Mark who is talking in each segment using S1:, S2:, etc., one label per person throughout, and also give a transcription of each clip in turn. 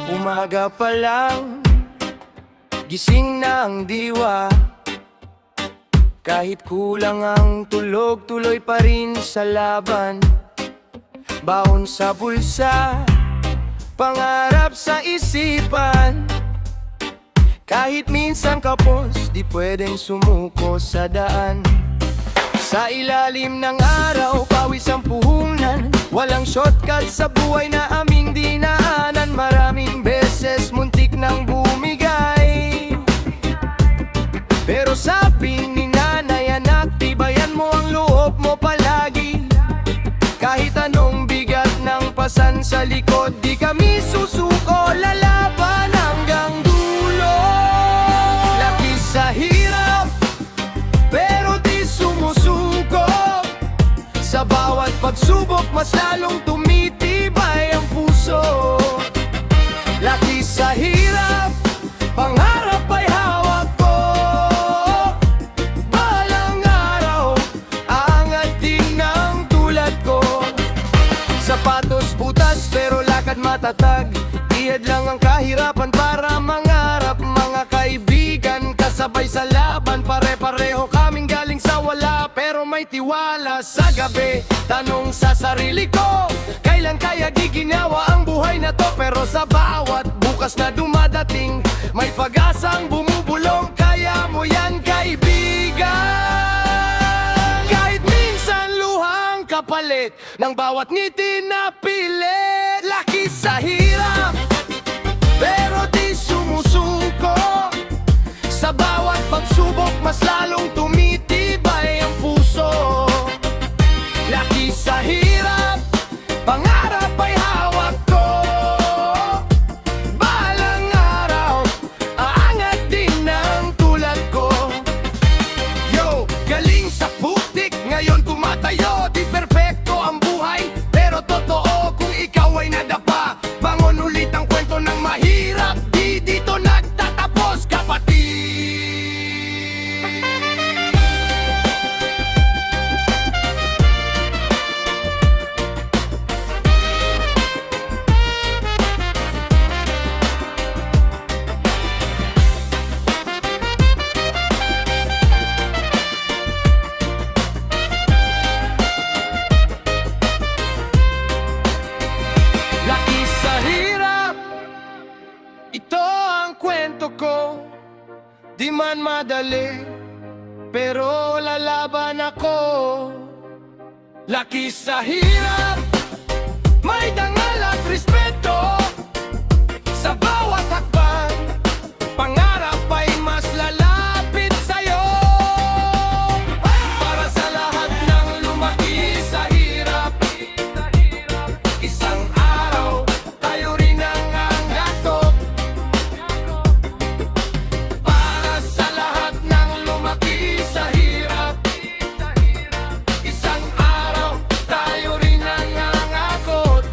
S1: Umaga pa lang, gising na ang diwa. Kahit kulang ang tulog, tuloy pa rin sa laban. Baon sa bulsa, pangarap sa isipan. Kahit minsan kapos, di pwedeng sumuko sa daan. Sa ilalim ng araw, pawis ang puhunan. Walang shortcut sa buhay na aming dinaanan. Maraming beses muntik nang bumigay, pero sabi ni nanay, anak, tibayan mo ang loob mo palagi. Kahit anong bigat ng pasan sa likod, di kami susuko, lalaban hanggang dulo. Laki sa hirap, pero di sumusuko. Sa bawat pagsubok, mas lalong tumitibay ang puso. Laki sa hirap, pangarap ay hawak ko. Balang araw, aangat din ng tulad ko. Sapatos butas, pero lakad matatag. Iyad lang ang kahirapan para mangarap. Mga kaibigan, kasabay sa laban. Pare-pareho kaming galing sa wala, pero may tiwala sa gabi. Tanong sa sarili ko, kailan kaya giginawa ang buhay na to? Pero sa bawat bukas na dumadating, may pag-asang bumubulong. Kaya mo yan, kaibigan. Kahit minsan luhang kapalit ng bawat ngiti na pilit. Laki sa hirap, pero di sumusuko. Sa bawat pagsubok, mas lalong tumitibay ang puso. Laki sa hirap, pangarap ay hawak ko. Balang araw, aangat din ng tulad ko. Yo, galing sa putik, ngayon tumatayo. Di perpekto ang buhay, pero totoo kung ikaw ay nadapa. Bangon ulit ang kwento ng mahirap, di dito nagtatapos, kapatid. Laki sa hirap, ito ang kwento ko. Di man madali, pero lalaban ako. Laki sa hirap, may dangal at respeto. Sa bawat hakbang, pangarap ay mas lalapit sa'yo. Para sa lahat ng lumaki sa hirap, isang araw, tayo rin ang angakot. Para sa lahat ng lumaki sa hirap, isang araw, tayo rin ang angakot.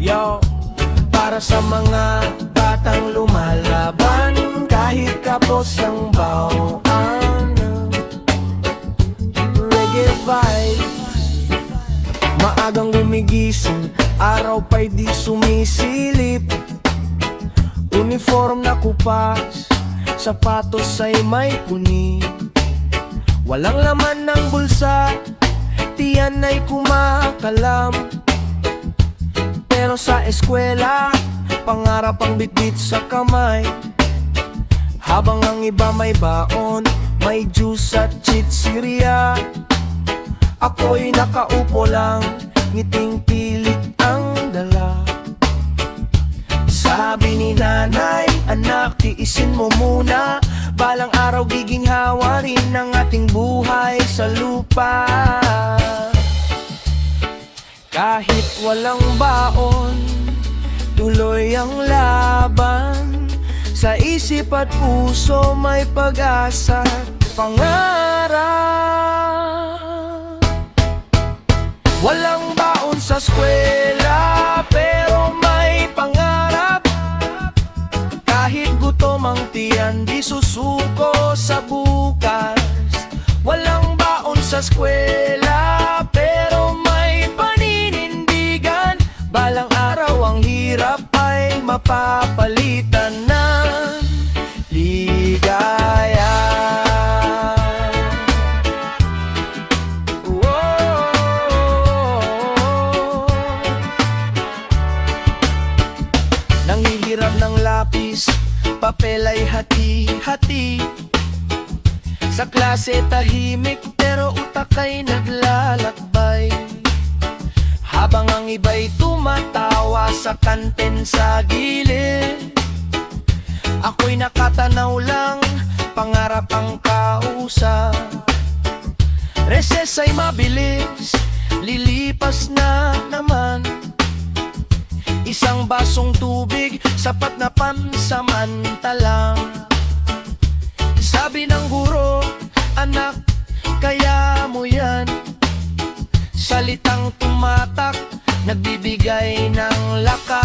S1: Yo, para sa mga batang lumalaban, kahit kapos ang bawaan. Reggae vibes, maagang gumigising, araw pa'y di sumisilip. Uniform na kupas, sapatos ay may puni. Walang laman ng bulsa, tiyan ay kumakalam. Pero sa eskwela, pangarap ang bitbit sa kamay. Habang ang iba may baon, may juice at chichirya, ako'y nakaupo lang, ngiting pilit ang dala. Sabi ni nanay, anak, tiisin mo muna. Balang araw giginhawa rin ang ating buhay sa lupa. Kahit walang baon, tuloy ang laban. Sa isip at puso may pag-asa, pangarap. Walang baon sa eskwela, pero may pangarap. tiyan di susuko sa bukas. Walang baon sa eskwela, pero may paninindigan. Balang araw ang hirap ay mapapalitan ng ligaya. Nanghihirap ng lapis, papel ay hati-hati. Sa klase tahimik pero utak ay naglalakbay. Habang ang iba'y tumatawa sa kanten sa gilid, ako'y nakatanaw lang, pangarap ang kausap. Reses ay mabilis, lilipas na naman. Isang basong tubig, sapat na pansamantala. Sabi ng guro, anak, kaya mo yan. Salitang tumatak, nagbibigay ng lakas.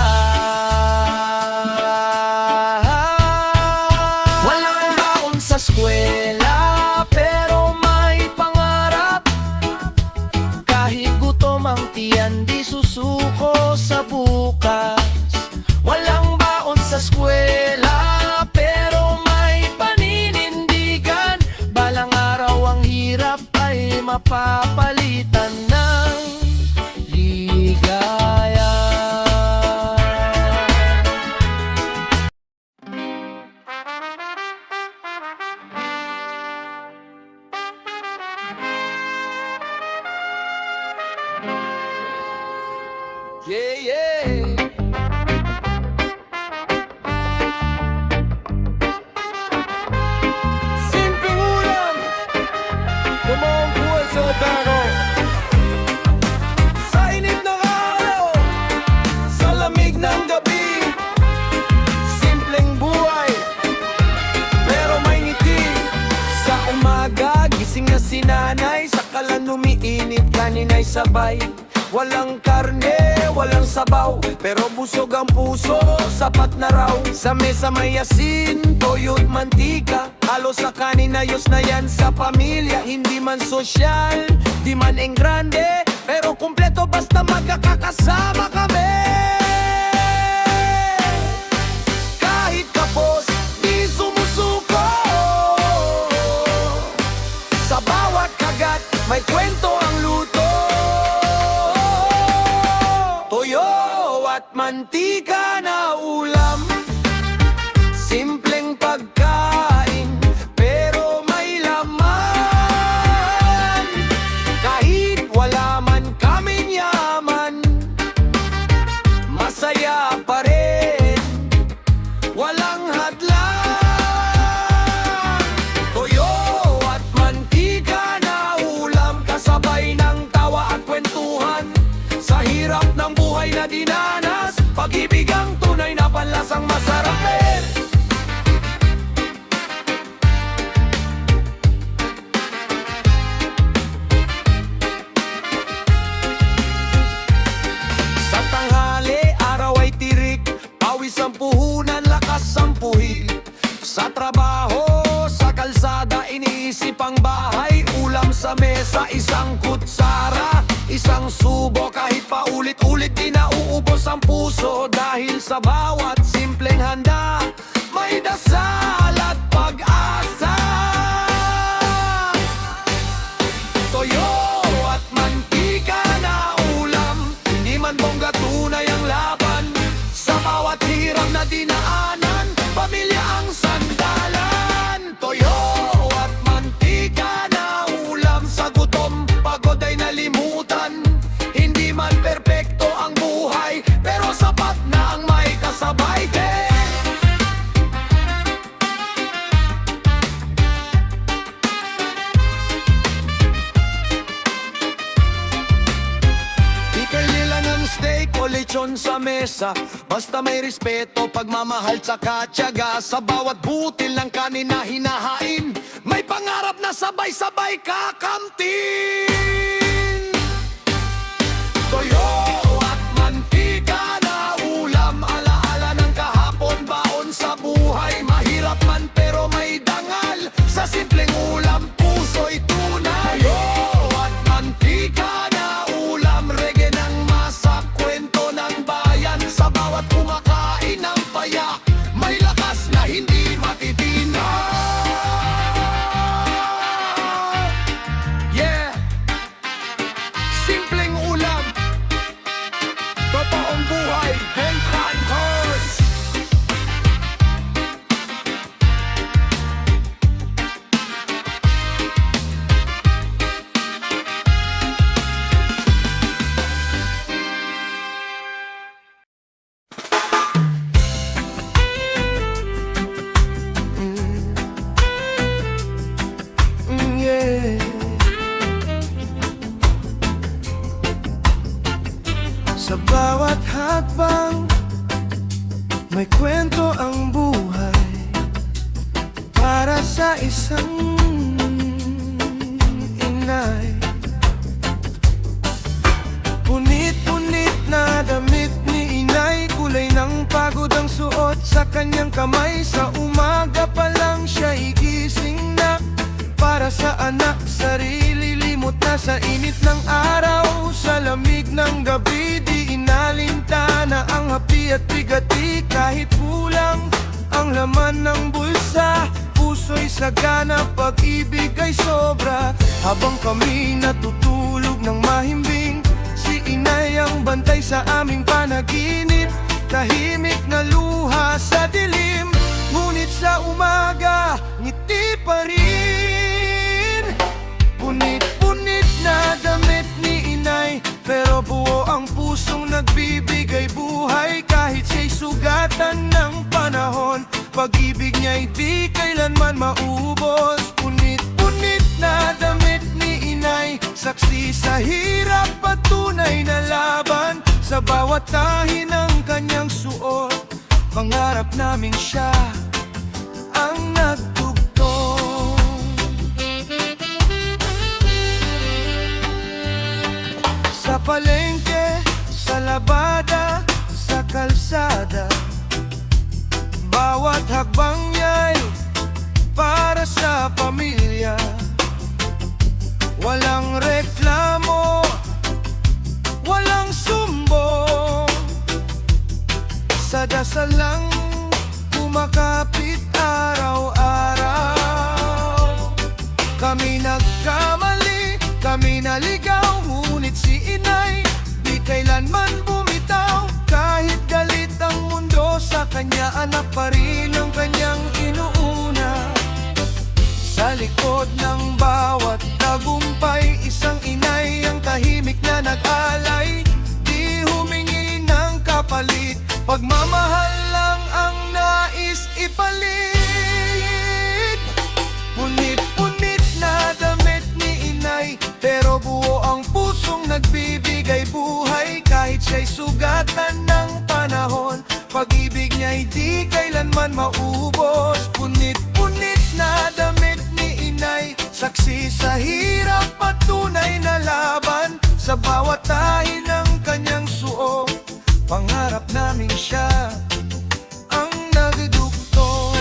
S1: Walang baon sa eskwela, pero may pangarap. Kahit gutom ang tiyan, di susuko sa bukas. Walang baon sa eskwela, pero may paninindigan. Balang araw ang hirap ay mapapalitan ng ligaya. Yeah, yeah. Simpleng ulam, tumawang buhay sa taro. Sa init ng araw, sa lamig ng gabi. Simpleng buhay, pero may ngiti. Sa umaga, gising na si nanay. Sa kalan umiinit, kanina'y sabay. Walang karne, walang sabaw, pero busog ang puso, sapat na raw. Sa mesa may asin, toyo't mantika. Halos sa kanin ayos na yan sa pamilya. Hindi man sosyal, di man enggrande, pero kumpleto basta magkakasama kami. Kahit kapos, di sumusuko. Sa bawat kagat, may kwento ang luto. At mantika na ulam, simpleng pagkain, pero may laman. Kahit wala man kaming yaman, masaya pa rin, walang hadlang. Toyo at mantika na ulam, kasabay ng tawa at kwentuhan. Sa hirap ng buhay na dinanas, pag-ibig ang tunay na panlasang masarap din. Sa tanghali, araw ay tirik, pawis ang puhunan, lakas ang puhig. Sa trabaho, sa kalsada, iniisip ang bahay. Ulam sa mesa, isang kutsara, isang subo. Kahit paulit-ulit di nauubos ang puso. Dahil sa bawat simpleng handa, may dasal at pag-asa. Toyo at mantika na ulam, hindi man bongga tunay ang laban. Sa bawat hirap na dinaanan, pamilya ang sandalan. Toyo at mantika na ulam, sa gutom, pagod ay nalimutan. Hindi man perpekto ang buhay, pero sapat na ang may kasabay din. Di kailangan steak o lechon sa mesa, basta may respeto, pagmamahal tsaka tiyaga. Sa bawat butil ng kanin na hinahain, may pangarap na sabay-sabay kakamtin. Toyo at mantika na ulam, alaala ng kahapon, baon sa buhay. Mahirap man pero May kwento ang buhay para sa isang inay. Punit-punit na damit ni inay, kulay ng pagod ang suot sa kanyang kamay. Sa umaga pa lang siya igising na para sa anak, sarili limot na sa init ng araw. Sa lamig ng gabi, di inalintana ang hapi at bigati. Kahit kulang ang laman ng bulsa, puso'y sagana, pag-ibig ay sobra. Habang kami natutulog ng mahimbing, si inay ang bantay sa aming panaginip. Tahimik na luha sa dilim, ngunit sa umaga, ngiti pa rin. Punit-punit na damit ni inay, pero buo ang pusong nagbibigay buhay. Kahit siya'y sugatan ng panahon, pag-ibig niya'y di kailanman maubos. Punit-punit na damit ni inay, saksi sa hirap at tunay na laban. Sa bawat tahi ng kanyang suot, pangarap naming siya ang nagtugtong. Sa palengke, sa labada, sa kalsada, bawat hakbang niya'y para sa pamilya. Walang reklamo, walang sumbong, sa dasal lang kumakapit araw-araw. Kami nagkamali, kami naligaw, ngunit si inay di kailanman bumitaw. Kahit galit ang mundo sa kanya, anak pa rin ang kanyang inuuna. Sa likod ng bawat tagumpay, isang inay ang tahimik na nag-alay. Di humingi ng kapalit, pagmamahal lang ang nais ipalit. Punit-punit na damit ni inay, pero buo ang pusong nagbibigay buhay. Kahit siya'y sugatan ng panahon, pag-ibig niya'y di kailanman maubos. Punit-punit na damit ni inay, saksi sa hirap at tunay na laban. Sa bawat tahi ng kanyang suot, pangarap namin siya ang nagdugtong.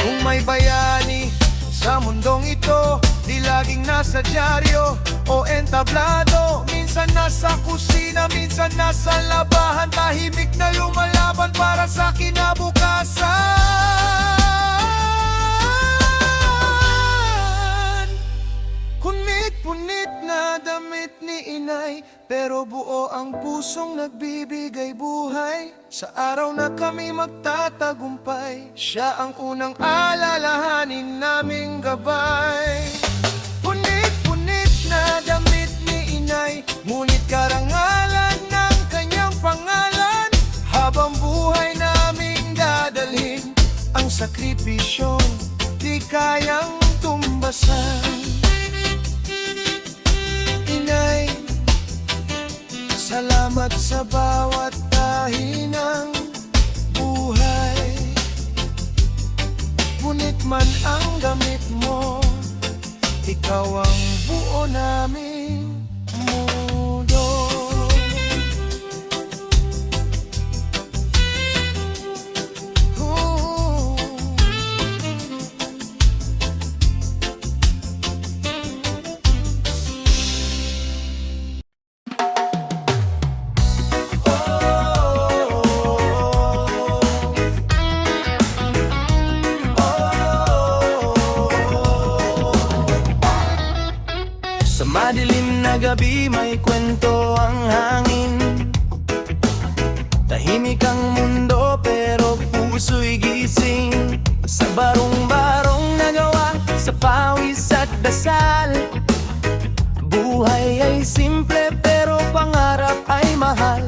S1: Kung may bayani sa mundong ito, di laging nasa dyaryo o entablado. Minsan nasa kusina, minsan nasa labahan, tahimik na lumalaban para sa kinabukasan. Punit-punit na damit ni inay, pero buo ang pusong nagbibigay buhay. Sa araw na kami magtatagumpay, siya ang unang alalahanin naming gabay. Punit-punit na damit ni inay, ngunit karangalan ng kanyang pangalan. Habang buhay naming dadalhin ang sakripisyong di kayang tumbasan. Inay, salamat sa bawat tahi ng buhay. Ngunit man ang gamit mo, ikaw ang buo naming mundo. Sa madilim na gabi may kwento ang hangin. Tahimik ang mundo pero puso'y gising. Sa barong-barong nagawa sa pawis at dasal. Buhay ay simple pero pangarap ay mahal.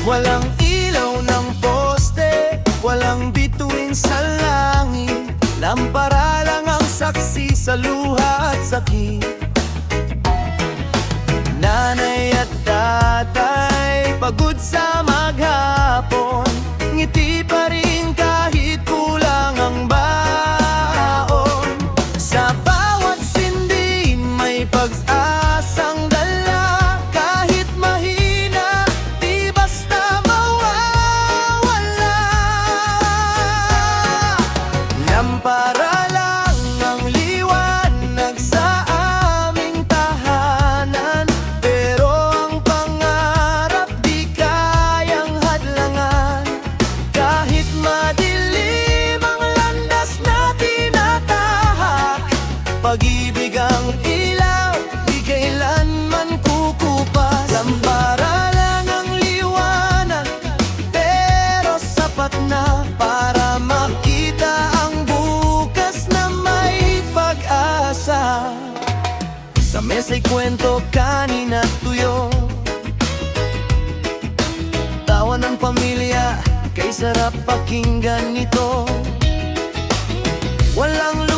S1: Walang ilaw ng poste, walang bituin sa langit. Lampara lang ang saksi sa luha at sakit. lasa. Sa mesa'y kwento, kanin at tuyo, tawa ng pamilya, kay sarap pakinggan nito. Walang